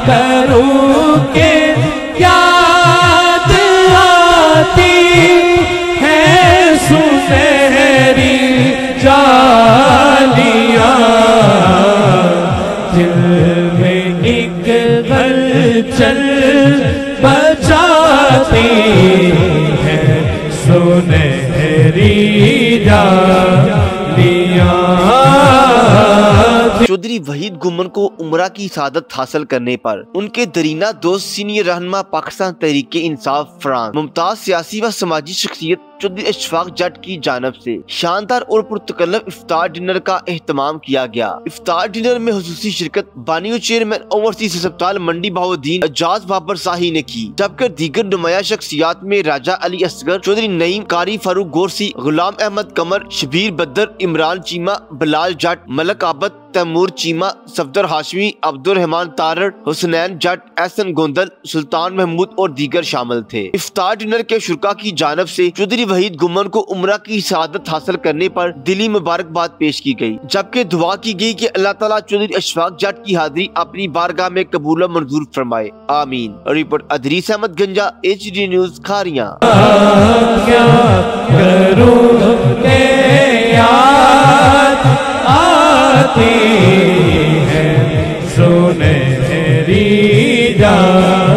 करूं के याद आती है सुनहरी जालियां, दिल में एक हलचल बजाती है सुनहरी जालियां। चौधरी वहीद गुम्मन को उमरा की शहादत हासिल करने पर उनके दरीना दोस्त सीनियर रहनुमा पाकिस्तान तहरीक-ए-इंसाफ फ्रांस मुमताज सियासी व समाजी शख्सियत चौधरी इशफाक जट की जानब से शानदार और पुरतकल्लफ इफ्तार डिनर का एहतमाम किया गया। इफ्तार डिनर में हुसूसी शिरकत बानियो चेयरमैन ओवरसीज अस्पताल मंडी बहाउद्दीन एजाज बाबर शाही ने की, जबकि दीगर नुमाया शख्सियात में राजा अली असगर, चौधरी नईम, कारी फारूक गोरसी, गुलाम अहमद कमर, शबीर बदर, इमरान चीमा, बिलाल जट, मलक आबद, तैमूर चीमा, सफदर हाशमी, अब्दुल रहमान तारड़, हुसनैन जट, एहसन गोंदल, सुल्तान महमूद और दीगर शामिल थे। इफ्तार डिनर के शुरका की जानब से चौधरी वहीद गुम्मन को उमरा की शहादत हासिल करने पर दिली मुबारकबाद पेश की गई, जबकि दुआ की गई कि अल्लाह ताला चौधरी इशफाक जट की हाजिरी अपनी बारगाह में कबूल मंजूर फरमाए। आमीन। रिपोर्ट अदरीस अहमद गंजा, HD न्यूज़ खारियां। आती है सुनहरी जालियां।